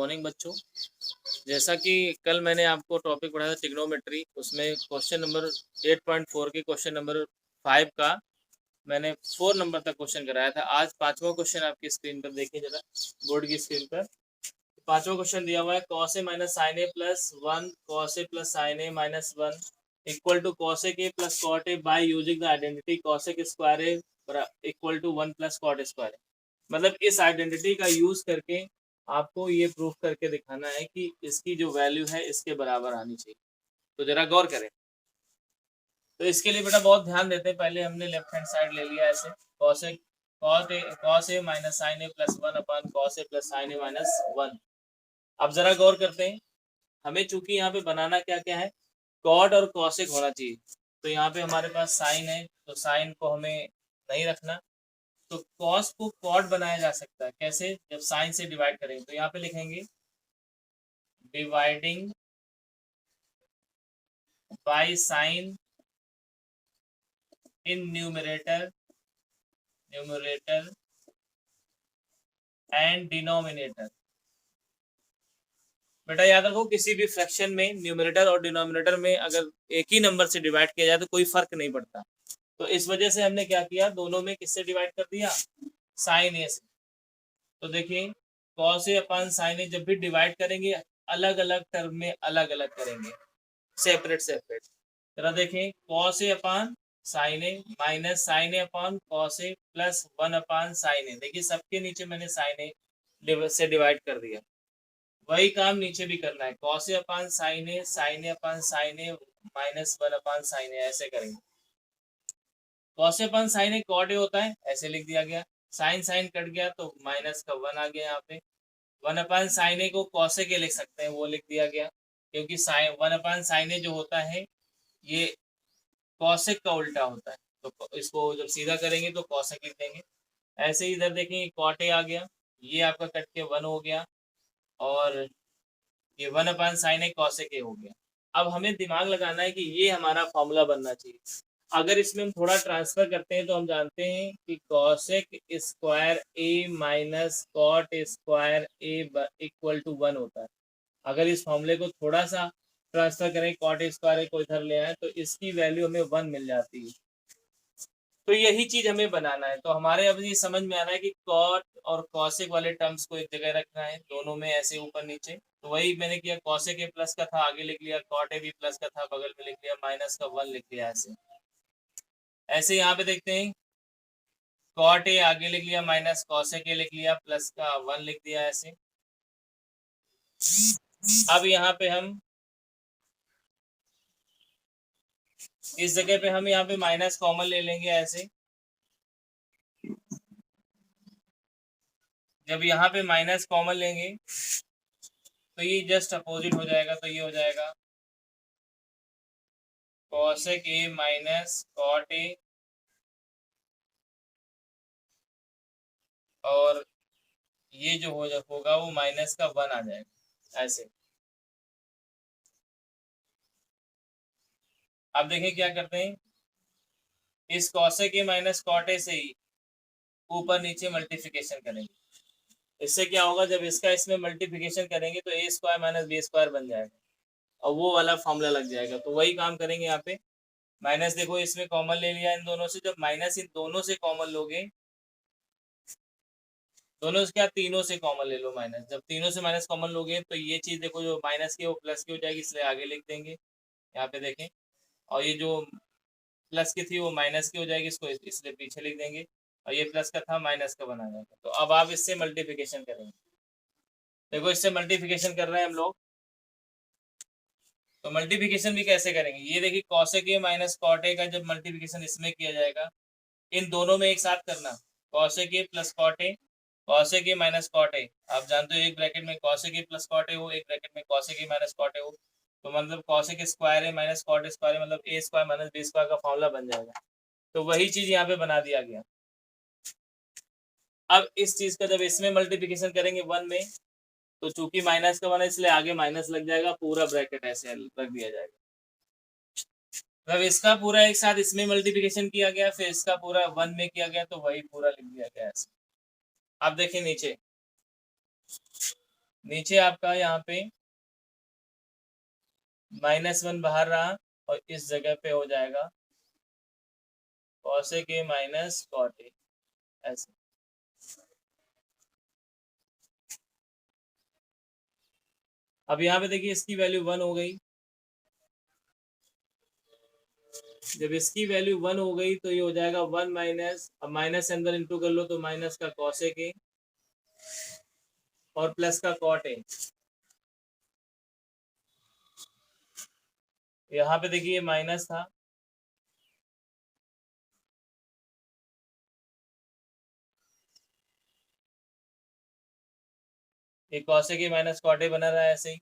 Morning बच्चों। जैसा कि कल मैंने आपको टॉपिक पढ़ाया था ट्रिग्नोमेट्री, उसमें क्वेश्चन नंबर 8.4 के क्वेश्चन नंबर 5 का मैंने 4 नंबर तक क्वेश्चन कराया था। आज 5वां क्वेश्चन आपकी स्क्रीन पर देखिए जरा, बोर्ड की स्क्रीन पर 5वां क्वेश्चन दिया हुआ है cos a minus sine a plus 1 cos a plus sine a minus 1 equal to cos a के plus cot a by using the identity cos a square A equal to 1 plus cot square. मतलब इस identity का use करके आपको ये proof करके दिखाना है कि इसकी जो वैल्यू है इसके बराबर आनी चाहिए। तो जरा गौर करें। तो इसके लिए बेटा बहुत ध्यान देते हैं। पहले हमने लेफ्ट हैंड साइड ले लिया ऐसे cos a minus sine a plus 1 upon cos a plus sine a minus 1। अब जरा गौर करते हैं, हमें चूंकि यहाँ पे बनाना क्या क्या है, कॉट और कॉसेक होना चाहिए। तो यहाँ पे हमारे पास साइन है, तो साइन को हमें नहीं रखना। तो कॉस को कॉट बनाया जा सकता है कैसे, जब साइन से डिवाइड करेंगे। तो यहाँ पे लिखेंगे dividing by sine in numerator and denominator. बेटा याद रखो, किसी भी फ्रैक्शन में न्यूमरेटर और डिनोमिनेटर में अगर एक ही नंबर से डिवाइड किया जाए तो कोई फर्क नहीं पड़ता। तो इस वजह से हमने क्या किया, दोनों में किससे डिवाइड कर दिया, साइन ए से। तो देखिए कॉस ए अपॉन साइन ए जब भी डिवाइड करेंगे अलग अलग टर्म में अलग अलग करेंगे, सेपरेट सेपरेट। जरा देखें cos a upon sine a minus sine a upon cos a plus 1 upon sine ए। देखिए सबके नीचे मैंने साइन ए से डिवाइड कर दिया। वही काम नीचे भी करना है, cos a upon sine a upon sine a minus 1 upon sine a, ऐसे करेंगे। Cos a upon sine a cot a होता है, ऐसे लिख दिया गया। साइन साइन कट गया तो माइनस का 1 आ गया यहाँ पे। 1 अपॉन साइन ए को कॉसे के लिख सकते हैं, वो लिख दिया गया, क्योंकि साइन 1 अपॉन साइन ए जो होता है ये कॉसेक का उल्टा होता है। तो इसको जब सीधा करेंगे तो कॉसेक लिख देंगे। ऐसे ही इधर देखेंगे कॉट ए आ गया, ये आपका कट के 1 हो गया, और ये 1 अपॉन साइन ए कॉसेक ए हो गया। अब हमें दिमाग लगाना है कि ये हमारा फॉर्मूला बनना चाहिए। अगर इसमें हम थोड़ा ट्रांसफर करते हैं तो हम जानते हैं कि cosec square a minus cot square A equal to 1 होता है। अगर इस फॉर्मूले को थोड़ा सा ट्रांसफर करें, कॉट स्क्वायर को इधर ले आए तो इसकी वैल्यू हमें 1 मिल जाती है। तो यही चीज हमें बनाना है। तो हमारे अब ये समझ में आ रहा है कि कॉट और कॉसेक वाले टर्म्स को एक जगह रखना है, दोनों में ऐसे ऊपर नीचे। तो वही मैंने किया, कॉसेक ए प्लस का था आगे लिख लिया, कॉट ए भी प्लस का था बगल में लिख लिया, माइनस का 1 लिख लिया। ऐसे ऐसे यहाँ पे देखते हैं, कॉट ए आगे लिख लिया, माइनस कॉसेक ए लिख लिया, प्लस का 1 लिख दिया। ऐसे अब यहाँ पे हम इस जगह पे हम यहाँ पे माइनस कॉमन ले लेंगे। ऐसे जब यहाँ पे माइनस कॉमन लेंगे तो ये जस्ट अपोजिट हो जाएगा। तो ये हो जाएगा cosec A minus cot a, और ये जो होगा वो माइनस का 1 आ जाएगा। ऐसे अब देखिए क्या करते हैं, इस cosec A minus cot a से ही ऊपर नीचे मल्टीप्लिकेशन करेंगे। इससे क्या होगा, जब इसका इसमें मल्टीप्लिकेशन करेंगे तो ए स्क्वायर माइनस बी स्क्वायर बन जाएगा और वो वाला फॉर्मूला लग जाएगा। तो वही काम करेंगे यहाँ पे। माइनस देखो इसमें कॉमन ले लिया इन दोनों से, जब माइनस इन दोनों से कॉमन लोगे, दोनों से क्या तीनों से कॉमन ले लो माइनस, जब तीनों से माइनस कॉमन लोगे तो ये चीज देखो जो माइनस की वो प्लस की हो जाएगी, इसलिए आगे लिख देंगे। यहाँ पे देखें, और ये जो प्लस की थी वो माइनस की हो जाएगी, इसको इसलिए पीछे लिख देंगे, और ये प्लस का था माइनस का बना जाएगा। तो अब आप इससे मल्टीप्लिकेशन करेंगे। देखो इससे मल्टीप्लिकेशन कर रहे हैं हम लोग, तो मल्टीप्लिकेशन भी कैसे करेंगे, ये देखिए cosec A minus cot a का जब मल्टीप्लिकेशन इसमें किया जाएगा, इन दोनों में एक साथ करना, cosec a plus cot a, cosec A minus cot a. आप जानते हो एक ब्रैकेट में cosec a plus cot a हो, एक ब्रैकेट में cosec A minus cot a हो। तो मतलब cosec square a minus cot square a, मतलब a square minus b square का फॉर्मूला बन जाएगा। तो वही चीज यहाँ पे बना दिया गया। अब इस चीज का जब इसमें मल्टीप्लिकेशन करेंगे 1 में, तो चूंकि माइनस का 1 है इसलिए आगे माइनस लग जाएगा, पूरा ब्रैकेट ऐसे रख दिया जाएगा। मतलब इसका पूरा एक साथ इसमें मल्टीप्लिकेशन किया गया, फिर इसका पूरा 1 में किया गया, तो वही पूरा लिख दिया गया ऐसे। अब देखिए नीचे, नीचे आपका यहाँ पे -1 बाहर रहा और इस जगह पे हो जाएगा cosec a minus cot a, ऐसे। अब यहाँ पे देखिए इसकी वैल्यू 1 हो गई। जब इसकी वैल्यू 1 हो गई तो ये हो जाएगा 1 माइनस, अब माइनस से अंदर इंटू कर लो तो माइनस का cosec a और प्लस का cot a। यहाँ पे देखिए ये माइनस था, ये cosec a minus cot a बना रहा है ऐसे ही।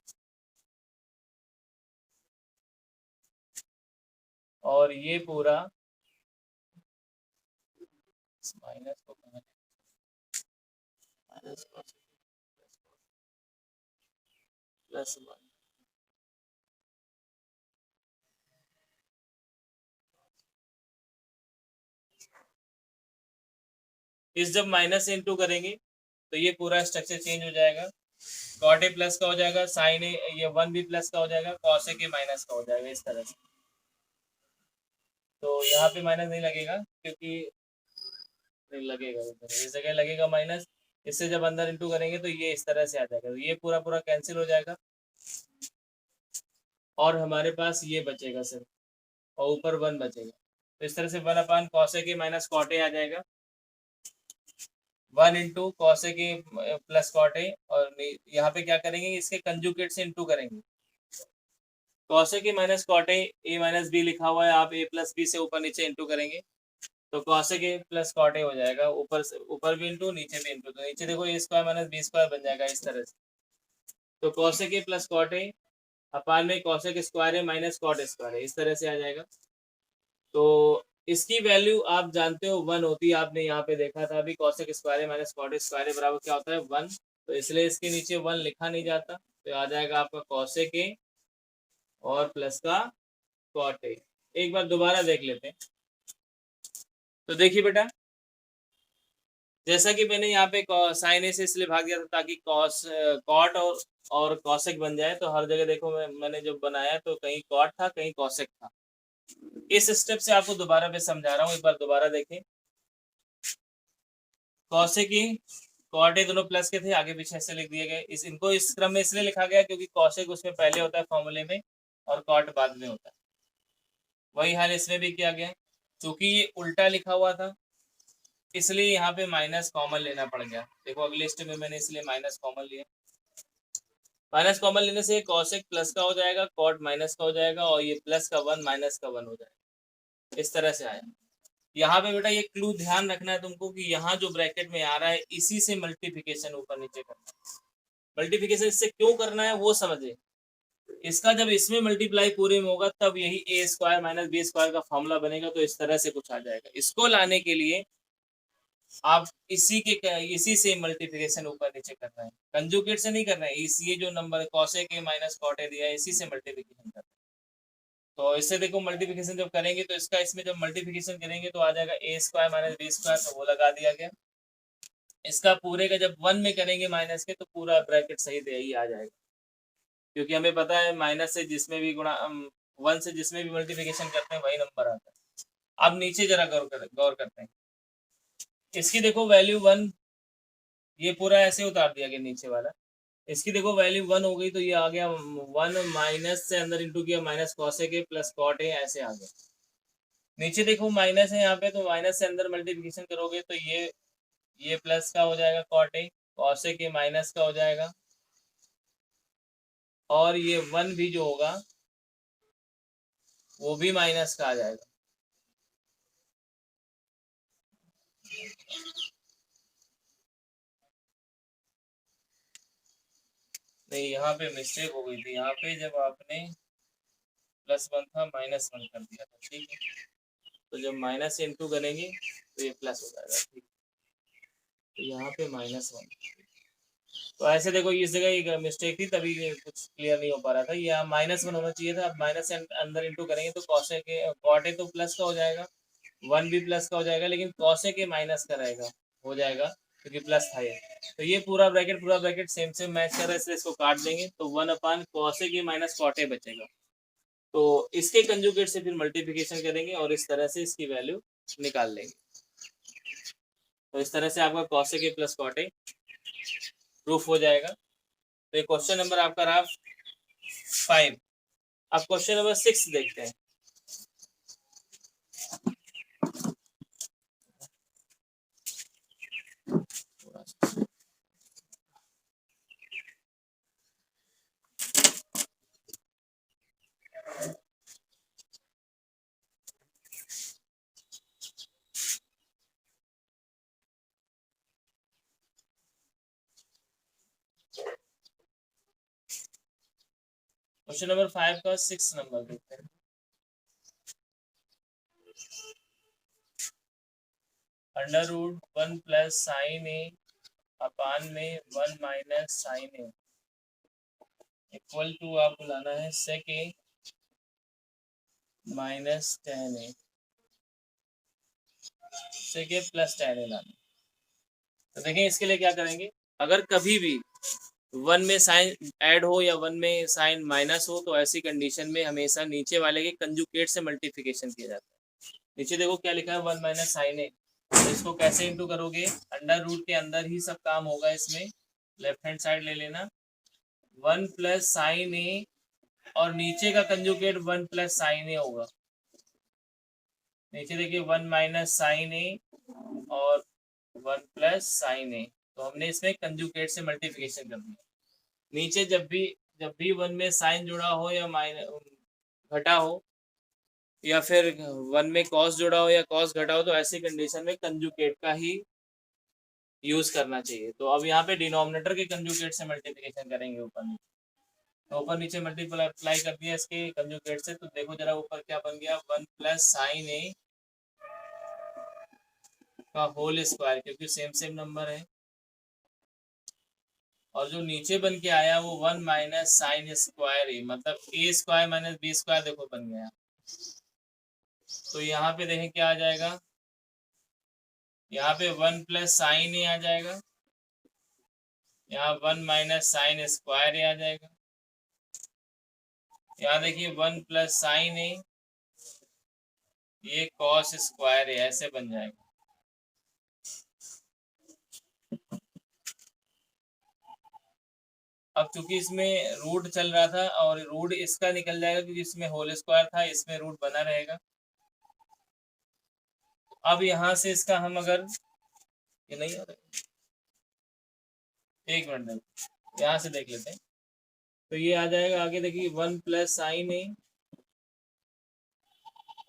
और ये पूरा माइनस को माइनस प्लस 1, इस जब माइनस से इंटू करेंगे तो ये पूरा स्ट्रक्चर चेंज हो जाएगा। cot a प्लस का हो जाएगा, sin a, ये 1 भी प्लस का हो जाएगा, cosec a माइनस का हो जाएगा इस तरह से। तो यहाँ पे माइनस नहीं लगेगा क्योंकि नहीं लगेगा, इस जगह लगेगा माइनस। इससे जब अंदर इंटू करेंगे तो ये इस तरह से आ जाएगा, तो ये पूरा पूरा कैंसिल हो जाएगा और हमारे पास ये बचेगा सिर्फ, और ऊपर 1 बचेगा। तो इस तरह से 1 cosec a minus cot a आ जाएगा, 1 into cosec a plus cot a। और यहाँ पे क्या करेंगे, इसके कंजुगेट से इंटू करेंगे। cosec a minus cot a minus b लिखा हुआ है, आप a प्लस b से ऊपर नीचे इंटू करेंगे तो cosec a plus cot a हो जाएगा, ऊपर से ऊपर भी इंटू नीचे भी इंटू, तो नीचे देखो a square minus b square बन जाएगा इस तरह से। तो cosec a plus cot a अपान में cosec स्क्वायर है माइनस cot स्क्वायर है, इस तरह से आ जाएगा। तो इसकी वैल्यू आप जानते हो 1 होती है, आपने यहाँ पे देखा था अभी, cosec स्क्वायर है माइनस cot स्क्वायर बराबर क्या होता है 1। तो इसलिए इसके नीचे 1 लिखा नहीं जाता, तो आ जाएगा आपका cosec a और प्लस का cot a। एक बार दोबारा देख लेते हैं। तो देखिए बेटा, जैसा कि मैंने यहाँ पे साइन ए से इसलिए भाग दिया था ताकि कॉट और कॉसेक बन जाए। तो हर जगह देखो मैंने जब बनाया तो कहीं कॉट था कहीं कॉसेक था। इस स्टेप से आपको दोबारा मैं समझा रहा हूँ, एक बार दोबारा देखें। कॉसेक की कॉट ए दोनों प्लस के थे, आगे पीछे से लिख दिए गए। इनको इस क्रम में इसलिए लिखा गया क्योंकि कॉसेक उसमें पहले होता है फॉर्मूले में और कॉट बाद में होता है। वही हाल इसमें भी किया गया, क्योंकि ये उल्टा लिखा हुआ था इसलिए यहाँ पे माइनस कॉमन लेना पड़ गया। देखो अगले स्टेप में मैंने इसलिए माइनस कॉमन लिया। माइनस कॉमन लेने से कॉसेक प्लस का हो जाएगा, कॉट माइनस का हो जाएगा और ये प्लस का 1 माइनस का 1 हो जाएगा। इस तरह से आया। यहाँ पे बेटा ये क्लू ध्यान रखना है तुमको कि यहाँ जो ब्रैकेट में आ रहा है इसी से मल्टीप्लिकेशन ऊपर नीचे करना है। मल्टीप्लिकेशन इससे क्यों करना है वो समझे। इसका जब इसमें मल्टीप्लाई पूरे में होगा तब यही ए स्क्वायर माइनस बी स्क्वायर का फॉर्मूला बनेगा, तो इस तरह से कुछ आ जाएगा। इसको लाने के लिए आप इसी से मल्टीप्लिकेशन ऊपर नीचे कर रहे हैं, कंजुगेट से नहीं कर रहे हैं। ये जो number cosec a minus cot a दिया है इसी से मल्टीप्लिकेशन कर रहे हैं। तो इससे देखो मल्टीप्लिकेशन जब करेंगे तो इसका इसमें जब मल्टीप्लिकेशन करेंगे तो आ जाएगा a square minus b square, तो वो लगा दिया गया। इसका पूरे का जब 1 में करेंगे माइनस के तो पूरा ब्रैकेट सही यही आ जाएगा, क्योंकि हमें पता है माइनस से जिसमें भी गुणा 1 से जिसमें भी मल्टीप्लिकेशन करते हैं वही नंबर आता है। अब नीचे जरा गौर करते हैं। इसकी देखो वैल्यू 1, ये पूरा ऐसे उतार दिया गया नीचे वाला। इसकी देखो वैल्यू 1 हो गई तो ये आ गया 1 माइनस से अंदर इंटू किया minus cosec a plus cot a, ऐसे आ गया। नीचे देखो माइनस है यहाँ पे, तो माइनस से अंदर मल्टीप्लिकेशन करोगे तो ये प्लस का हो जाएगा cot a, cosec a minus का हो जाएगा और ये 1 भी जो होगा वो भी माइनस का आ जाएगा। नहीं, यहाँ पे मिस्टेक हो गई थी। यहाँ पे जब आपने +1 था -1 कर दिया था, ठीक है। तो जब माइनस से इंटू करेंगे तो ये प्लस हो जाएगा, ठीक। तो यहाँ पे -1, तो ऐसे देखो इस जगह एक मिस्टेक थी तभी ये कुछ क्लियर नहीं हो पा रहा था। ये -1 होना चाहिए था। अब माइनस से अंदर इंटू करेंगे तो cot a तो प्लस का हो जाएगा, 1 भी प्लस का हो जाएगा, लेकिन cosec a माइनस का रहेगा, हो जाएगा क्योंकि प्लस था ये। तो ये पूरा ब्रैकेट सेम सेम मैच कर रहा है, इसलिए इसको काट देंगे तो 1/cos माइनस कॉट बचेगा। तो इसके कंजुगेट से फिर मल्टीप्लिकेशन करेंगे और इस तरह से इसकी वैल्यू निकाल लेंगे। तो इस तरह से आपका cos प्लस कॉट प्रूफ हो जाएगा। तो ये क्वेश्चन नंबर आपका रहा 5। अब क्वेश्चन नंबर 6 देखते हैं। क्वेश्चन नंबर 5 का 6 नंबर देखते हैं। √1 प्लस साइन ए अपान में 1 minus sine a equal to आपको लाना है sec a minus tan a, sec a plus tan a लाना। तो देखें इसके लिए क्या करेंगे, अगर कभी भी 1 में साइन ऐड हो या 1 में साइन माइनस हो तो ऐसी कंडीशन में हमेशा नीचे वाले के कंजुगेट से मल्टीप्लिकेशन किया जाता है। नीचे देखो क्या लिखा है 1 माइनस साइन ए, तो इसको कैसे इंटू करोगे, अंडर रूट के अंदर ही सब काम होगा। इसमें लेफ्ट हैंड साइड ले लेना 1 प्लस साइन ए और नीचे का कंजुगेट 1 प्लस साइन ए होगा। नीचे देखिए 1 माइनस साइन ए और 1 प्लस साइन ए, तो हमने इसमें कंजुगेट से मल्टीप्लिकेशन कर दिया। नीचे जब भी 1 में साइन जुड़ा हो या घटा हो या फिर 1 में कॉस जुड़ा हो या कॉस घटा हो तो ऐसी कंडीशन में कंजुगेट का ही यूज करना चाहिए। तो अब यहाँ पे डिनोमिनेटर के कंजुगेट से मल्टीप्लिकेशन करेंगे ऊपर नीचे, तो ऊपर नीचे मल्टीप्लाई कर दिया इसके कंजुगेट से। तो देखो जरा ऊपर क्या बन गया 1 प्लस साइन ए का होल स्क्वायर, क्योंकि सेम सेम नंबर है। और जो नीचे बन के आया वो 1 माइनस साइन स्क्वायर ए, मतलब a square minus b square देखो बन गया। तो यहाँ पे देखें क्या आ जाएगा, यहाँ पे 1 प्लस साइन ए आ जाएगा, यहाँ 1 माइनस साइन स्क्वायर ए आ जाएगा। यहाँ देखिए 1 प्लस साइन ए, ये कॉस स्क्वायर ए, ऐसे बन जाएगा। अब चूंकि इसमें रूट चल रहा था और रूट इसका निकल जाएगा क्योंकि इसमें होल स्क्वायर था, इसमें रूट बना रहेगा। अब यहाँ से इसका हम अगर ये नहीं हो रहा, एक मिनट यहाँ से देख लेते हैं। तो ये आ जाएगा आगे देखिए 1 प्लस साइन ए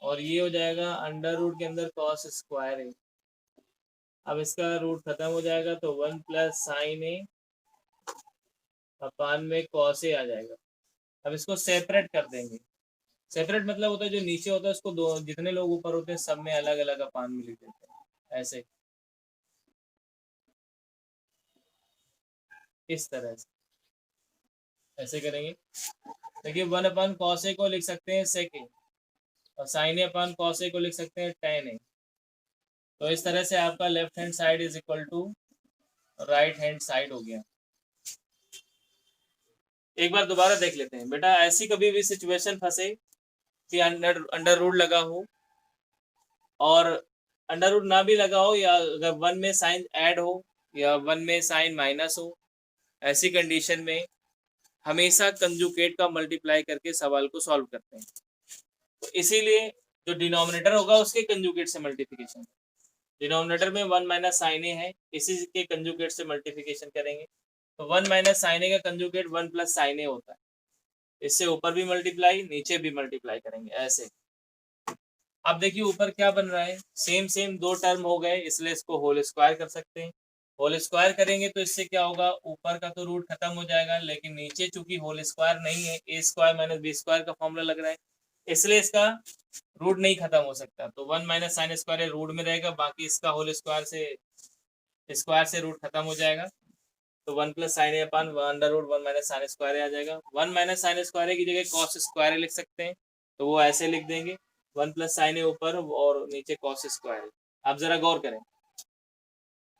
और ये हो जाएगा अंडर रूट के अंदर कॉस स्क्वायर ए। अब इसका रूट खत्म हो जाएगा तो 1 प्लस साइन ए अपान में कॉस ए आ जाएगा। अब इसको सेपरेट कर देंगे। सेपरेट मतलब होता है जो नीचे होता है उसको दो, जितने लोग ऊपर होते हैं सब में अलग अलग अपान में लिख देते हैं, ऐसे इस तरह से ऐसे करेंगे। देखिए 1/cos a को लिख सकते हैं sec a और sin a/cos a को लिख सकते हैं tan a। तो इस तरह से आपका left hand side is equal to right hand side हो गया। एक बार दोबारा देख लेते हैं बेटा, ऐसी कभी भी सिचुएशन फंसे कि अंडर रूट लगा हो और अंडर रूट ना भी लगा हो, या अगर 1 में साइन ऐड हो या 1 में साइन माइनस हो, ऐसी कंडीशन में हमेशा कंजुगेट का मल्टीप्लाई करके सवाल को सॉल्व करते हैं। तो इसीलिए जो डिनोमिनेटर होगा उसके कंजुगेट से मल्टीप्लिकेशन, डिनोमिनेटर में 1 माइनस साइन ए है, इसी के कंजुगेट से मल्टीप्लिकेशन करेंगे। तो 1 माइनस साइन ए का कंजुगेट 1 प्लस साइन ए होता है। इससे ऊपर भी मल्टीप्लाई नीचे भी मल्टीप्लाई करेंगे ऐसे। अब देखिए ऊपर क्या बन रहा है, सेम सेम दो टर्म हो गए, इसलिए इसको होल स्क्वायर कर सकते हैं। होल स्क्वायर करेंगे तो इससे क्या होगा, ऊपर का तो रूट खत्म हो जाएगा, लेकिन नीचे चूंकि होल स्क्वायर नहीं है, A square minus b square का फॉर्मूला लग रहा है, इसलिए इसका रूट नहीं खत्म हो सकता। तो 1 माइनस साइन स्क्वायर रूट में रहेगा, बाकी इसका होल स्क्वायर से रूट खत्म हो जाएगा। तो 1 plus sine A upon under root 1 minus sine square आ जाएगा। 1 माइनस साइन स्क्वायर की जगह कॉस स्क्वायर लिख सकते हैं, तो वो ऐसे लिख देंगे 1 प्लस साइन ए ऊपर और नीचे कॉस स्क्वायर। आप जरा गौर करें,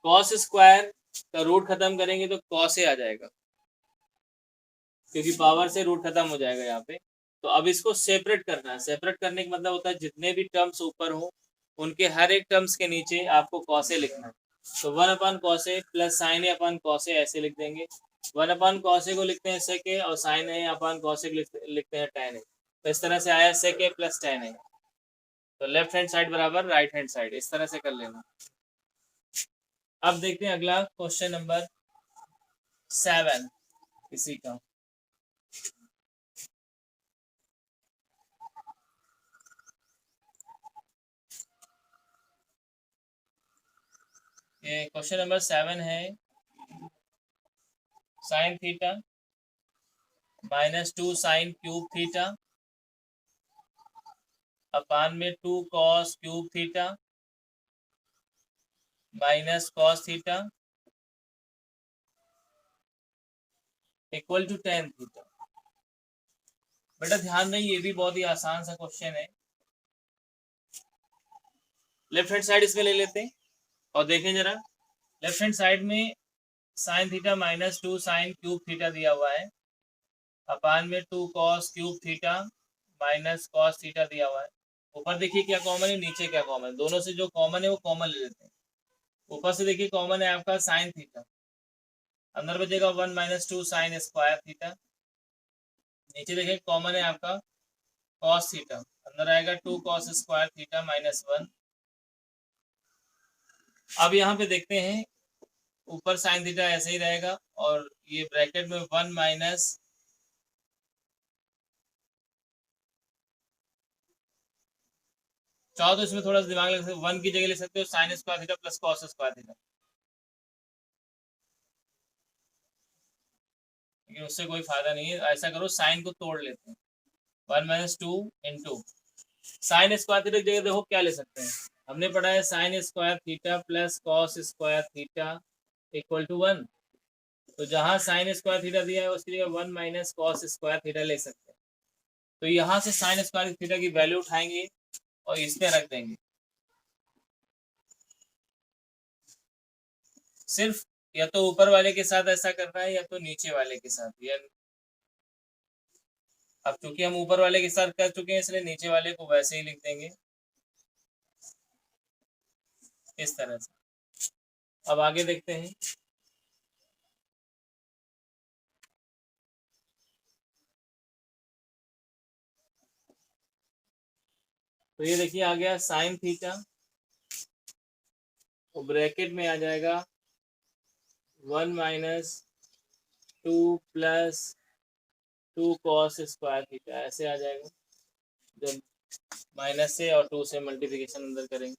कॉस स्क्वायर का रूट खत्म करेंगे तो कॉस ए आ जाएगा, क्योंकि पावर से रूट खत्म हो जाएगा यहाँ पे। तो अब इसको सेपरेट करना है। सेपरेट करने का मतलब होता है जितने भी टर्म्स ऊपर हो उनके हर एक टर्म्स के नीचे आपको कॉस ए लिखना है। तो 1/cos A plus sine A upon cos A ऐसे लिख देंगे। 1/cos ए को लिखते हैं sec ए और sign A upon cos A लिखते हैं tan ए। तो इस तरह से आया sec ए प्लस tan ए। तो लेफ्ट हैंड साइड बराबर राइट हैंड साइड, इस तरह से कर लेना। अब देखते हैं अगला क्वेश्चन नंबर 7 इसी का। ये क्वेश्चन नंबर 7 है, sine theta -2 sine cube theta upon में 2 cos cube theta minus cos theta equal to tan theta. बेटा ध्यान नहीं, ये भी बहुत ही आसान सा क्वेश्चन है। लेफ्ट हैंड साइड इसमें ले लेते हैं और देखें जरा। लेफ्ट हैंड साइड में sign theta -2 sine cube theta दिया हुआ है अपान में 2 cos cube theta minus cos theta दिया हुआ है। ऊपर देखिए क्या कॉमन है, नीचे क्या कॉमन है, दोनों से जो कॉमन है वो कॉमन ले लेते हैं। ऊपर से देखिए कॉमन है आपका साइन थीटा, अंदर बचेगा 1 - 2 साइन स्क्वायर थीटा। नीचे देखिए कॉमन है आपका कॉस थीटा, अंदर आएगा 2 कॉस स्क्वायर थीटा -1। अब यहाँ पे देखते हैं ऊपर साइन थीटा ऐसे ही रहेगा और ये ब्रैकेट में 1 माइनस चाहो तो इसमें थोड़ा सा दिमाग लगा सकते हो, 1 की जगह ले सकते हो sign square theta plus cos square theta, लेकिन उससे कोई फायदा नहीं है। ऐसा करो साइन को तोड़ लेते हैं, 1 - 2 इंटू साइन स्क्वायर थीटा की जगह देखो क्या ले सकते हैं, हमने पढ़ा है sine square theta plus cos square theta equal to 1। तो जहां साइन स्क्वायर थीटा दिया है उसकी जगह 1 माइनस कॉस स्क्वायर थीटा ले सकते हैं। तो यहाँ से साइन स्क्वायर थीटा की वैल्यू उठाएंगे और इस पे रख देंगे। सिर्फ या तो ऊपर वाले के साथ ऐसा करना है या तो नीचे वाले के साथ। या अब चूंकि हम ऊपर वाले के साथ कर चुके हैं इसलिए नीचे वाले को वैसे ही लिख देंगे इस तरह से। अब आगे देखते हैं। तो ये देखिए आ गया साइन थीटा, तो ब्रैकेट में आ जाएगा 1 - 2 प्लस 2 कॉस स्क्वायर थीटा, ऐसे आ जाएगा जब माइनस से और 2 से मल्टीप्लिकेशन अंदर करेंगे।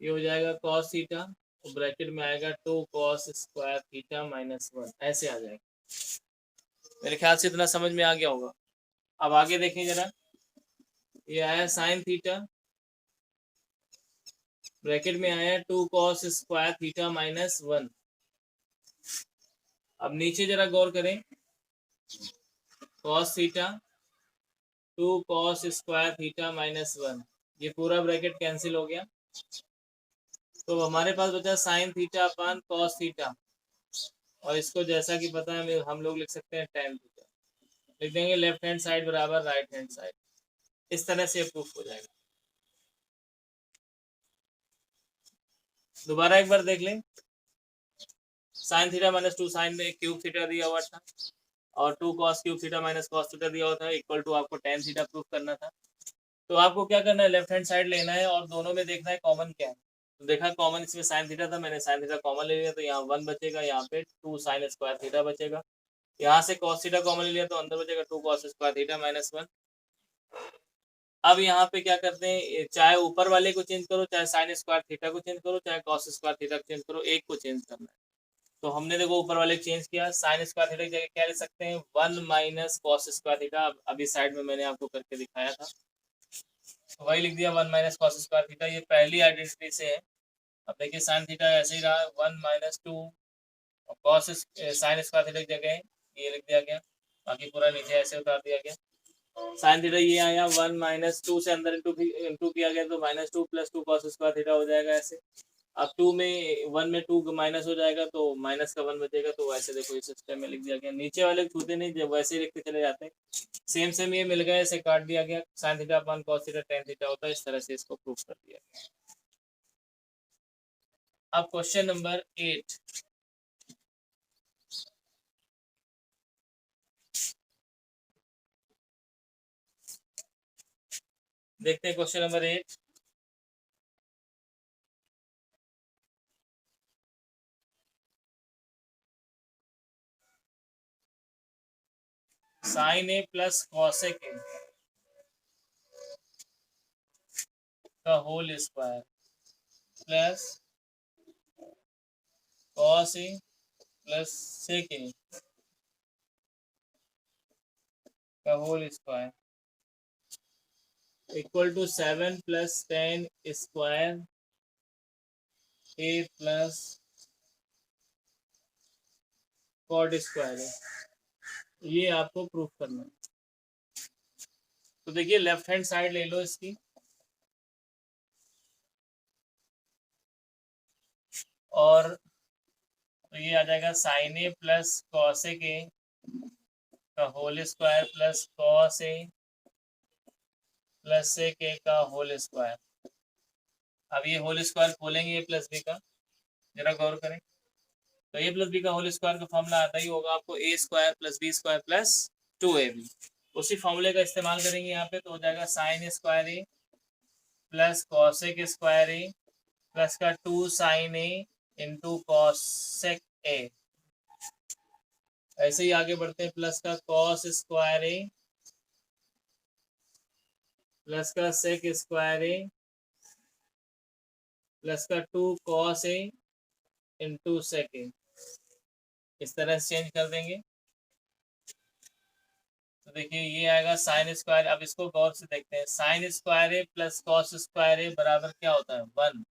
ये हो जाएगा कॉस थीटा, तो ब्रैकेट में आएगा 2 कॉस स्क्वायर थीटा -1, ऐसे आ जाएगा। मेरे ख्याल से इतना समझ में आ गया होगा। अब आगे देखें जरा। ये आया साइन थीटा, ब्रैकेट में आया 2 कॉस स्क्वायर थीटा -1। अब नीचे जरा गौर करें, cos theta 2 cos square theta -1, ये पूरा ब्रैकेट कैंसिल हो गया। तो हमारे पास बचा sine theta upon cos theta, और इसको जैसा कि पता है हम लोग लिख सकते हैं tan थीटा। लिख देंगे लेफ्ट हैंड साइड बराबर राइट हैंड साइड, इस तरह से प्रूफ हो जाएगा। दोबारा एक बार देख लें। Sign theta -2 sine cube theta दिया हुआ था और 2 cos cube theta minus cos theta दिया हुआ था इक्वल टू आपको tan थीटा प्रूफ करना था। तो आपको क्या करना है, लेफ्ट हैंड साइड लेना है और दोनों में देखना है कॉमन क्या है। तो देखा कॉमन इसमें साइन थीटा था, मैंने साइन थीटा कॉमन ले लिया तो यहाँ 1 बचेगा, यहाँ पे 2 साइन स्क्वायर थीटा बचेगा। यहाँ से कॉस थीटा कॉमन ले लिया तो अंदर बचेगा 2 कॉस स्क्वायर थीटा -1। अब यहाँ पे क्या करते हैं, चाहे ऊपर वाले को चेंज करो, चाहे साइन स्क्वायर थीटा को चेंज करो, चाहे कॉस स्क्वायर थीटा को चेंज करो, एक को चेंज करना है। तो हमने देखो ऊपर वाले को चेंज किया, साइन स्क्वायर थीटा की जगह क्या ले सकते हैं 1 माइनस कॉस स्क्वायर थीटा। अभी साइड में मैंने आपको करके दिखाया था, तो वही लिख दिया 1 माइनस कॉस स्क्वायर थीटा, ये पहली आइडेंटिटी से है। अब देखिए साइन थीटा ऐसे ही रहा 1 - 2 और कॉस साइन स्क्वायर थीटा की जगह ये लिख दिया गया, बाकी पूरा नीचे ऐसे उतार दिया गया। साइन थीटा ये आया 1 - 2 से अंदर इंटू किया गया तो -2 + 2 कॉस स्क्वायर थीटा हो जाएगा ऐसे। अब 2 में 1 में 2 माइनस हो जाएगा तो माइनस का 1 बचेगा, तो वैसे देखो इस सिस्टम में लिख दिया गया। नीचे वाले छूते नहीं, जब वैसे ही लिखते चले जाते हैं। सेम सेम ये मिल गया, इसे काट दिया गया, sine theta upon cos theta tan theta होता है, इस तरह से इसको प्रूफ कर दिया। अब क्वेश्चन नंबर 8, देखते हैं question number 8। Sine a plus cosec a का whole square plus cos a plus sec a का whole square equal to 7 plus 10 square a plus cot square है। ये आपको प्रूफ करना है। तो देखिए लेफ्ट हैंड साइड ले लो इसकी, और तो ये आ जाएगा sine a plus cosec a का whole square plus cos a plus sec a का होल स्क्वायर। अब ये होल स्क्वायर खोलेंगे ए प्लस बी का, जरा गौर करें। तो ए प्लस बी का होल स्क्वायर का फॉर्मूला आता ही होगा आपको, A square plus B square plus 2ab। उसी फॉर्मूले का इस्तेमाल करेंगे यहाँ पे, तो हो जाएगा sine square a plus cosec square a plus का 2 sine a into cosec a. ऐसे ही आगे बढ़ते हैं, प्लस का कॉस स्क्वायर ए प्लस का सेक स्क्वायर ए प्लस का 2 कॉस ए इंटू सेक ए। इस तरह से चेंज कर देंगे। तो देखिए ये आएगा साइन स्क्वायर। अब इसको गौर से देखते हैं, sign square a plus cos square ए बराबर क्या होता है, 1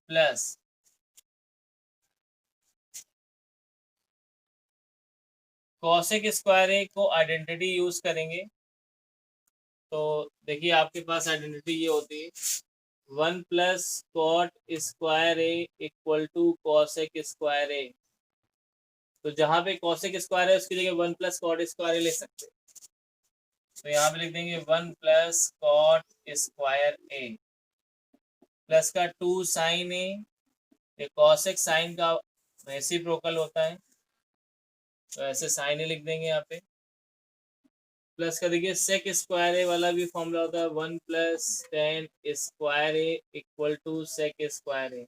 प्लस कॉसेक स्क्वायर ए को आइडेंटिटी यूज करेंगे। तो देखिए आपके पास आइडेंटिटी ये होती है, 1 plus cot square A equal to cosec square A. तो जहां पे कॉसेक स्क्वायर है उसकी जगह 1 प्लस कॉट स्क्वायर ए ले सकते हैं। तो यहाँ पे लिख देंगे 1 plus cot square a plus का 2 साइन ए, ये कॉसेक साइन का रेसिप्रोकल होता है, तो ऐसे साइन ए लिख देंगे यहाँ पे। प्लस का देखिए सेक स्क्वायर ए वाला भी फॉर्मूला होता है, 1 plus 10 square A equal to sec square A.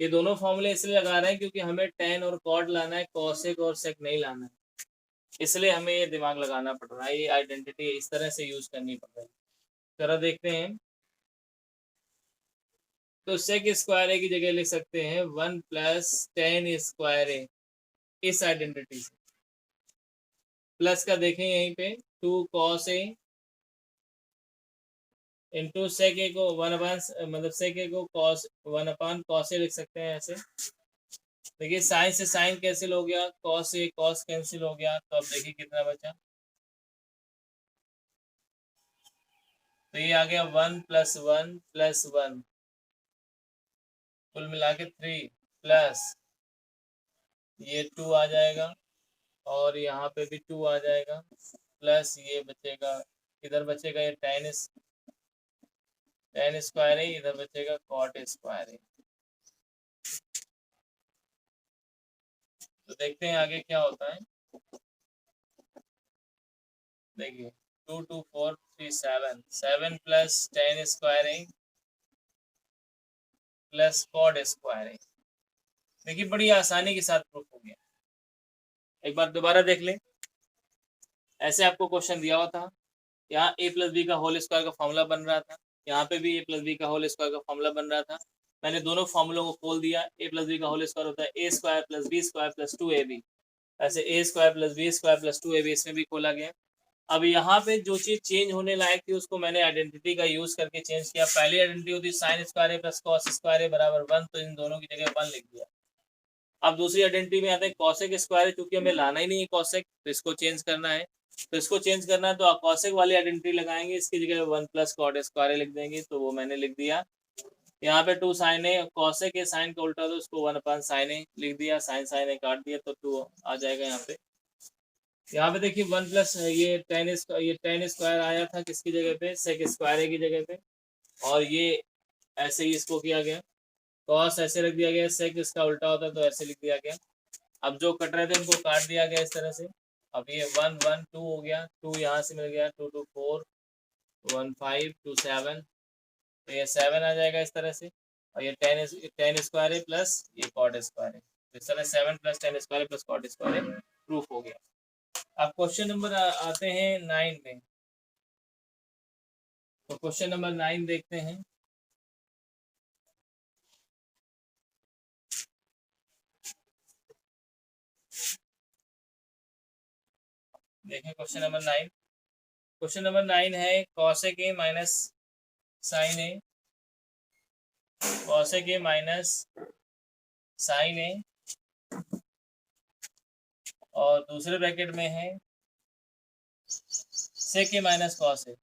ये दोनों फॉर्मूले इसलिए लगा रहे हैं क्योंकि हमें टेन और कॉट लाना है, कॉसेक और सेक नहीं लाना है, इसलिए हमें ये दिमाग लगाना पड़ रहा है। ये आइडेंटिटी इस तरह से यूज करनी पड़ रही है। जरा देखते हैं, तो सेक स्क्वायर ए की जगह लिख सकते हैं 1 प्लस 10 स्क्वायर ए, इस आइडेंटिटी से। प्लस का देखें यहीं पे 2 कॉस ए इंटू सेक ए को 1 अपान मतलब सेक ए को कॉस 1 अपान कॉस ए लिख सकते हैं ऐसे। देखिए साइन से साइन कैंसिल हो गया, कॉस ए कॉस कैंसिल हो गया, तो अब देखिए कितना बचा। तो ये आ गया 1 प्लस 1 प्लस 1, कुल मिला के 3 प्लस ये 2 आ जाएगा, और यहाँ पे भी 2 आ जाएगा, प्लस ये बचेगा, इधर बचेगा ये टेन स्क्वायर है, इधर बचेगा कॉट स्क्वायर है। तो देखते हैं आगे क्या होता है। देखिए 2 2 4 3 7, 7 प्लस 10 स्क्वायर है प्लस कॉट स्क्वायर है। देखिए बड़ी आसानी के साथ प्रूफ हो गया। एक बार दोबारा देख लें, ऐसे आपको क्वेश्चन दिया हुआ था, यहाँ ए प्लस बी का होल स्क्वायर का फॉर्मूला बन रहा था, यहाँ पे भी ए प्लस बी का होल स्क्वायर का फॉर्मूला बन रहा था। मैंने दोनों फॉर्मूलों को खोल दिया। ए प्लस बी का होल स्क्वायर होता है A square plus B square plus 2ab, ऐसे A square plus B square plus 2ab इसमें भी खोला गया। अब यहाँ पे जो चीज चेंज होने लायक थी उसको मैंने आइडेंटिटी का यूज करके चेंज किया। पहली आइडेंटिटी होती है sine square a plus cos square ए बराबर 1, तो इन दोनों की जगह 1 लिख दिया। अब दूसरी आइडेंटिटी में आता है कॉसेक स्क्वायर, क्योंकि हमें लाना ही नहीं है कॉसेक, तो इसको चेंज करना है। तो इसको चेंज करना है तो कॉसेक वाली आइडेंटिटी लगाएंगे, इसकी जगह 1 प्लस कॉट स्क्वायर लिख देंगे, तो वो मैंने लिख दिया यहाँ पे 2 साइन ए, कॉसे के साइन का उल्टा तो उसको 1/sin ए लिख दिया, साइन साइन ए काट दिया तो 2 आ जाएगा यहाँ पे। यहाँ पे देखिए 1 प्लस ये टेन स्क्वायर आया था किसकी जगह पे, सेक स्क्वायर ए की जगह पे, और ये ऐसे ही इसको किया गया, कॉस ऐसे रख दिया गया, सेक इसका उल्टा होता तो ऐसे लिख दिया गया। अब जो कट रहे थे उनको काट दिया गया इस तरह से। अब ये 1 1 2 हो गया, 2 यहाँ से मिल गया, 2 2 4 1 5 2 7, तो ये 7 आ जाएगा इस तरह से। और ये टेन स्क्वायर है प्लस ये कॉट स्क्वायर है, तो इस तरह 7 plus tan square plus cot square proof हो गया। अब क्वेश्चन नंबर आते हैं 9 में। तो क्वेश्चन नंबर 9 देखते हैं। देखें क्वेश्चन नंबर 9। क्वेश्चन नंबर 9 है cosec A minus sine A, cosec A minus sine A, और दूसरे ब्रैकेट में है sec a minus cos A.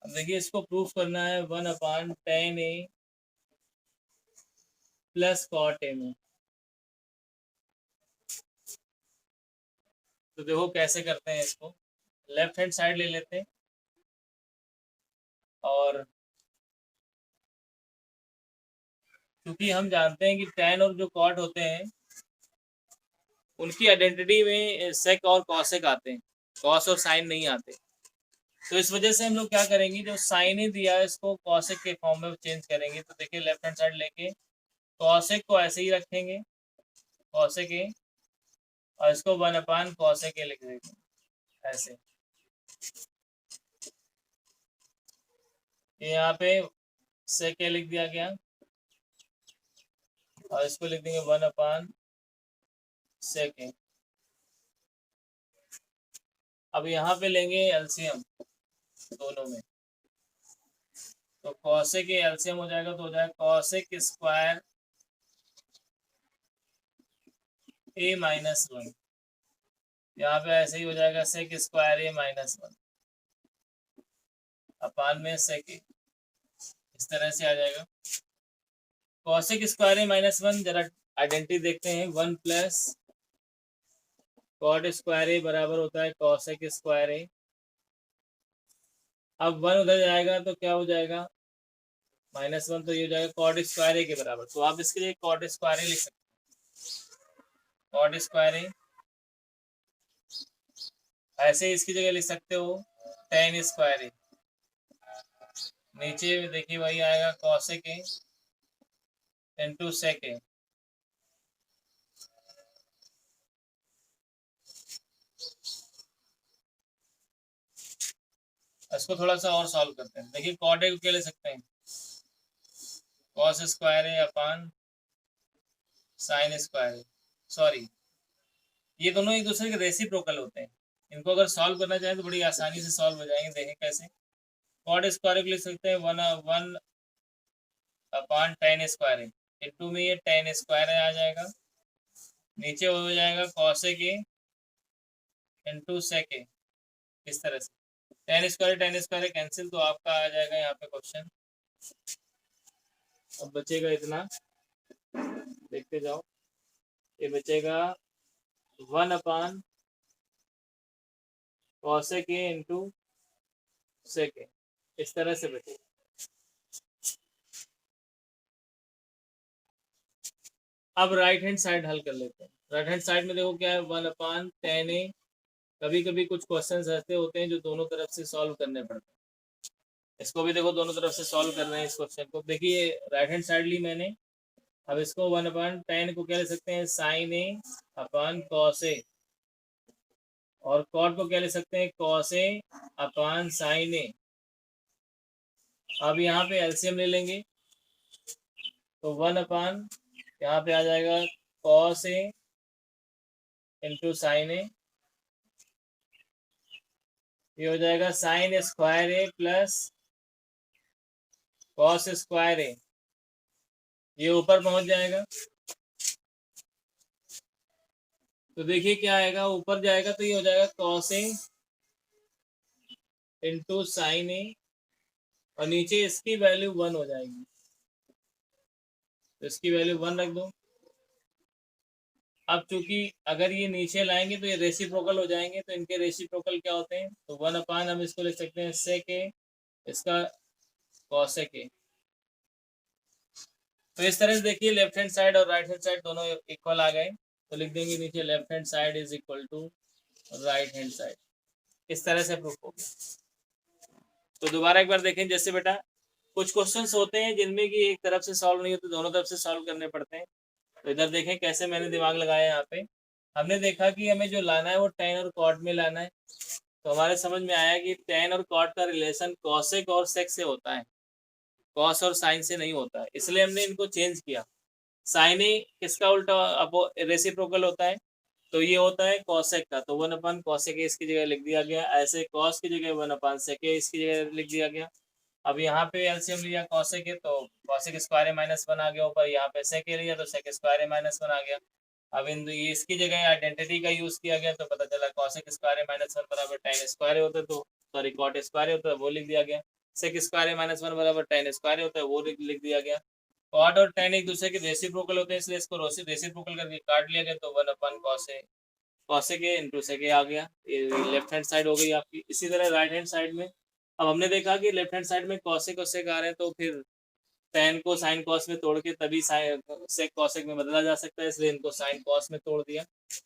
अब देखिए इसको प्रूफ करना है 1/tan ए प्लस कॉट ए में। तो देखो कैसे करते हैं इसको, लेफ्ट हैंड साइड ले लेते हैं, और क्योंकि हम जानते हैं कि tan और जो कॉट होते हैं उनकी आइडेंटिटी में सेक और कॉसेक आते हैं, कॉस और साइन नहीं आते। तो इस वजह से हम लोग क्या करेंगे, जो साइन ही दिया है इसको कॉसेक के फॉर्म में चेंज करेंगे। तो देखिए लेफ्ट हैंड साइड लेके कॉसेक को ऐसे ही रखेंगे, कॉसेक ए, और इसको 1/cosec लिख देंगे ऐसे। ये यहाँ पे सेक ए लिख दिया गया, और इसको लिख देंगे 1/sec ए। अब यहाँ पे लेंगे एलसीएम दोनों में, तो कॉसेक ए एलसीएम हो जाएगा, तो हो जाएगा कॉसेक स्क्वायर ए माइनस 1। यहाँ पे ऐसे ही हो जाएगा सेक स्क्वायर ए माइनस 1 अपान में सेक ए, इस तरह से आ जाएगा। कॉसेक स्क्वायर ए माइनस 1 जरा आइडेंटिटी देखते हैं, 1 प्लस कॉट स्क्वायर ए बराबर होता है कॉसेक स्क्वायर ए। अब 1 उधर जाएगा तो क्या हो जाएगा, -1, तो ये हो जाएगा कॉट स्क्वायर ए के बराबर। तो आप इसके लिए कॉट स्क्वायर ए लिख सकते हैं, कॉट स्क्वायर ए। ऐसे इसकी जगह लिख सकते हो टेन स्क्वायर ए, नीचे देखिए वही आएगा कॉसेक ए इंटू सेक ए। इसको थोड़ा सा और सॉल्व करते हैं। देखिए कॉट ए को क्या ले सकते हैं, कॉस स्क्वायर ए अपान साइन स्क्वायर ए। सॉरी, ये दोनों एक दूसरे के रेसिप्रोकल होते हैं। इनको अगर सॉल्व करना चाहें तो बड़ी आसानी से सॉल्व हो जाएंगे। देखें कैसे, कॉट स्क्वायर को लिख सकते हैं 1/tan स्क्वायर ए, इंटू में ये tan स्क्वायर आ जाएगा, नीचे हो जाएगा कॉसेक ए इंटू सेक ए, इस तरह से tan स्क्वायर कैंसिल, तो आपका आ जाएगा यहाँ पे क्वेश्चन। अब बचेगा इतना, देखते जाओ, ये बचेगा 1/cosec ए इंटू सेक ए, इस तरह से बचेगा। अब राइट हैंड साइड हल कर लेते हैं। राइट हैंड साइड में देखो क्या है, 1/tan ए। कभी कभी कुछ क्वेश्चंस ऐसे होते हैं जो दोनों तरफ से सॉल्व करने पड़ते हैं, इसको भी देखो दोनों तरफ से सॉल्व कर रहे हैं इस क्वेश्चन को। देखिए राइट हैंड साइड ली मैंने, अब इसको 1/tan को क्या ले सकते हैं, sign A upon cos A, और कॉट को क्या ले सकते हैं, कॉस ए अपान साइन ए। अब यहाँ पे एलसीएम ले लेंगे, तो 1/, यहाँ पे आ जाएगा कॉस ए इंटू साइन ए, ये हो जाएगा sine square a plus cos square A, ये ऊपर पहुंच जाएगा। तो देखिए क्या आएगा, ऊपर जाएगा तो ये हो जाएगा cos A into sine A, और नीचे इसकी वैल्यू 1 हो जाएगी, तो इसकी वैल्यू 1 रख दो। अब चूंकि अगर ये नीचे लाएंगे तो ये रेसिप्रोकल हो जाएंगे, तो इनके रेसिप्रोकल क्या होते हैं, तो 1 अपान हम इसको लिख सकते हैं सेक ए, इसका कॉसेक ए। तो इस तरह से देखिए लेफ्ट हैंड साइड और राइट हैंड साइड दोनों इक्वल आ गए, तो लिख देंगे नीचे left hand side is equal to right hand side. इस तरह से प्रूफ हो गया। तो दोबारा एक बार देखें, जैसे बेटा कुछ क्वेश्चंस होते हैं जिनमें कि एक तरफ से सॉल्व नहीं होते, दोनों तरफ से सॉल्व करने पड़ते हैं। तो इधर देखें कैसे मैंने दिमाग लगाया यहाँ पे। हमने देखा कि हमें जो लाना है वो tan और cot में लाना है, तो हमारे समझ में आया कि tan और cot का रिलेशन cosec और sec से होता है, cos और sin से नहीं होता है, इसलिए हमने इनको चेंज किया। sin ए किसका उल्टा रेसिप्रोकल होता है, तो ये होता है cosec का, तो 1 अपन cosec इसकी जगह लिख दिया गया, ऐसे cos की जगह 1 अपन sec इसकी जगह लिख दिया गया। अब यहाँ पे एलसीएम लिया cosec तो cosec स्क्वायर -1 आ गया ऊपर, यहाँ पे sec लिया तो sec स्क्वायर -1 आ गया। अब इन ये इसकी जगह आइडेंटिटी का यूज किया गया, तो पता चला cosec स्क्वायर -1 बराबर tan स्क्वायर होता है, तो सॉरी cot स्क्वायर होता है, वो लिख दिया गया। sec स्क्वायर -1 बराबर tan स्क्वायर होता है, वो लिख दिया गया। cot और tan एक दूसरे के रेसिप्रोकल होते हैं, इसलिए इसको रेसिप्रोकल करके काट लिया गया, तो 1 अपन cosec ए इंटू sec आ गया। ये लेफ्ट हैंड साइड हो गई आपकी। इसी तरह राइट हैंड साइड में अब हमने देखा कि लेफ्ट हैंड साइड में cosec और sec आ रहे हैं, तो फिर tan को sin cos में तोड़ के तभी sec cosec में बदला जा सकता है, इसलिए इनको sin cos में तोड़ दिया।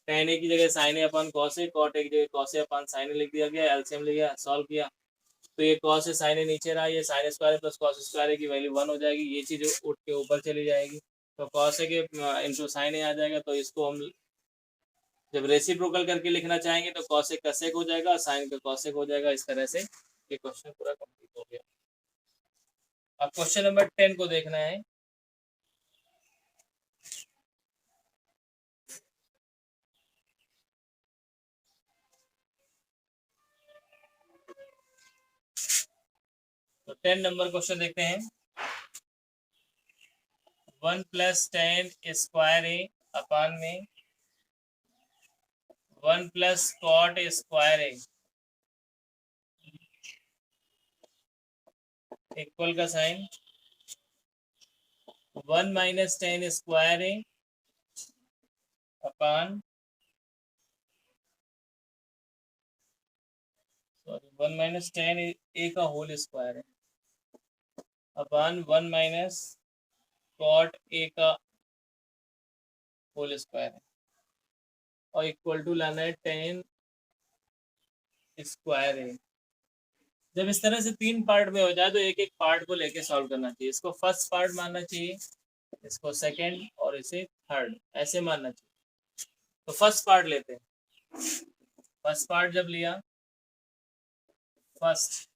tan ए की जगह sin ए अपन cos ए, cot ए की जगह cos ए अपन sin ए लिख दिया गया, एलसीएम लिया, सॉल्व किया, तो ये cos ए sin ए नीचे रहा, ये sin square plus cos square की वैल्यू 1 हो जाएगी, ये चीज उठ के ऊपर चली जाएगी, तो cos ए के इंटू sin ए आ जाएगा। तो इसको हम जब रेसिप्रोकल करके लिखना चाहेंगे तो cosec का sec हो जाएगा, sin का cosec हो जाएगा। इस तरह से ये क्वेश्चन पूरा कंप्लीट हो गया। अब क्वेश्चन नंबर 10 को देखना है। तो 10 नंबर क्वेश्चन देखते हैं। 1 प्लस tan स्क्वायर ए अपान में 1 प्लस cot स्क्वायर ए इक्वल का साइन 1 माइनस tan स्क्वायर ए अपान 1 माइनस tan ए का होल स्क्वायर है अपान 1 माइनस cot ए का होल स्क्वायर है, और इक्वल टू लाना है tan स्क्वायर ए। जब इस तरह से 3 पार्ट में हो जाए तो एक एक पार्ट को लेके सॉल्व करना चाहिए। इसको फर्स्ट पार्ट मानना चाहिए, इसको सेकंड और इसे थर्ड, ऐसे मानना चाहिए। तो फर्स्ट पार्ट लेते हैं। फर्स्ट पार्ट जब लिया, फर्स्ट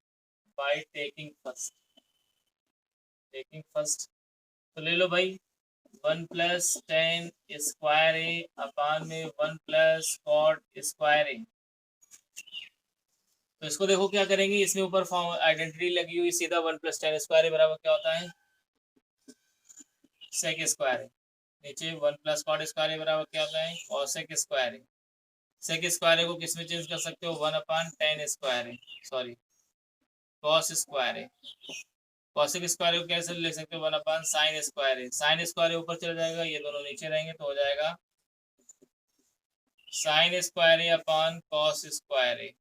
बाय टेकिंग फर्स्ट, तो ले लो भाई 1 प्लस tan स्क्वायर ए अपान में 1 प्लस cot स्क्वायर ए। तो इसको देखो क्या करेंगे, इसमें ऊपर फॉर्म आइडेंटिटी लगी हुई, सीधा 1 प्लस tan स्क्वायर ए बराबर क्या होता है sec स्क्वायर ए। नीचे 1 प्लस cot स्क्वायर ए बराबर क्या होता है cosec स्क्वायर ए। sec स्क्वायर ए को किस में चेंज कर सकते हो, 1 अपान tan स्क्वायर ए, सॉरी cos स्क्वायर ए। cosec स्क्वायर को कैसे ले सकते हो, 1 अपान sin स्क्वायर ए। sin स्क्वायर ए ऊपर चला जाएगा, ये दोनों नीचे रहेंगे, तो हो जाएगा sin स्क्वायर ए अपान cos स्क्वायर ए,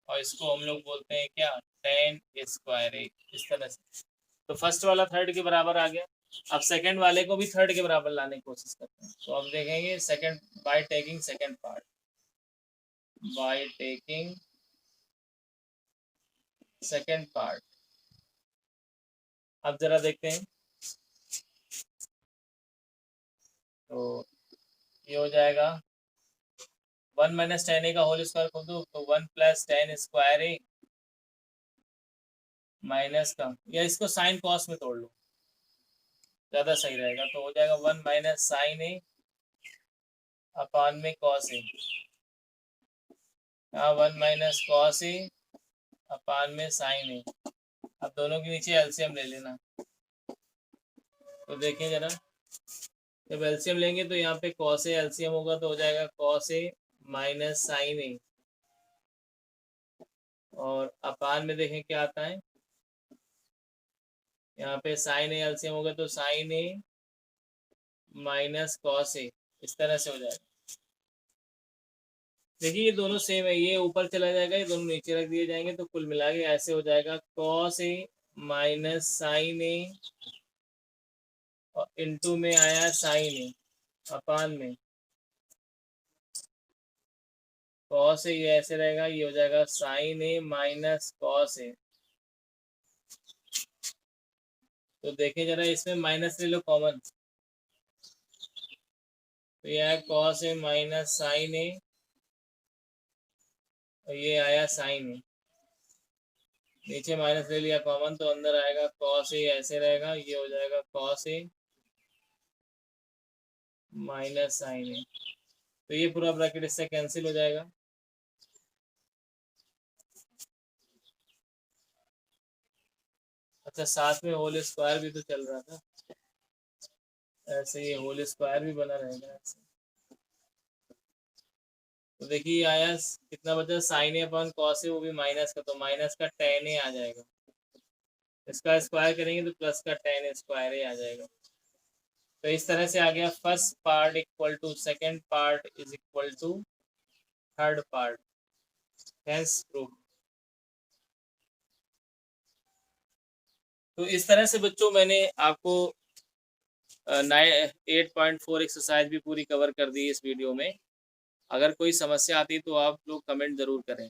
और इसको हम लोग बोलते हैं क्या, tan स्क्वायर ए। इस तरह से तो फर्स्ट वाला थर्ड के बराबर आ गया। अब सेकंड वाले को भी थर्ड के बराबर लाने की कोशिश करते हैं। तो अब देखेंगे second by taking second part, by taking second part. अब जरा देखते हैं, तो ये हो जाएगा 1 माइनस tan ए का होल स्क्वायर खोल दो, तो 1 plus tan square a minus का, या इसको साइन कॉस में तोड़ लो, ज़्यादा सही रहेगा। तो हो जाएगा 1 माइनस साइन ए अपान में cos A, 1 minus cos A upon में साइन ए। अब दोनों के नीचे एलसीएम ले लेना। तो देखिए जरा, जब एलसीएम लेंगे तो यहाँ पे कॉस ए एलसीएम होगा, तो हो जाएगा cos A minus sine A और अपान में देखें क्या आता है, यहाँ पे साइन ए एलसीएम होगा तो sign a minus cos A, इस तरह से हो जाएगा। देखिए ये दोनों सेम है, ये ऊपर चला जाएगा, ये दोनों नीचे रख दिए जाएंगे, तो कुल मिला के ऐसे हो जाएगा cos A minus sine A और इनटू में आया साइन ए अपान में कॉस ए, ये ऐसे रहेगा, ये हो जाएगा sine a minus cos A. तो देखें जरा, इसमें माइनस ले लो कॉमन, तो ये आया cos A minus sine A और ये आया साइन ए, नीचे माइनस ले लिया कॉमन तो अंदर आएगा कॉस ए, ऐसे रहेगा, ये हो जाएगा कॉस ए माइनस साइन ए। तो ये पूरा ब्रैकेट इससे कैंसिल हो जाएगा। अच्छा साथ में होल स्क्वायर भी तो चल रहा था, ऐसे ये होल स्क्वायर भी बना रहेगा ऐसे। तो देखिए आया कितना बचा, sign a upon cos A, वो भी माइनस का, तो माइनस का टेन ए आ जाएगा, इसका स्क्वायर करेंगे तो प्लस का टेन स्क्वायर ए आ जाएगा। तो इस तरह से आ गया first part equal to second part is equal to third part, hence proof. तो इस तरह से बच्चों मैंने आपको 8.4 एक्सरसाइज भी पूरी कवर कर दी इस वीडियो में। अगर कोई समस्या आती तो आप लोग कमेंट ज़रूर करें।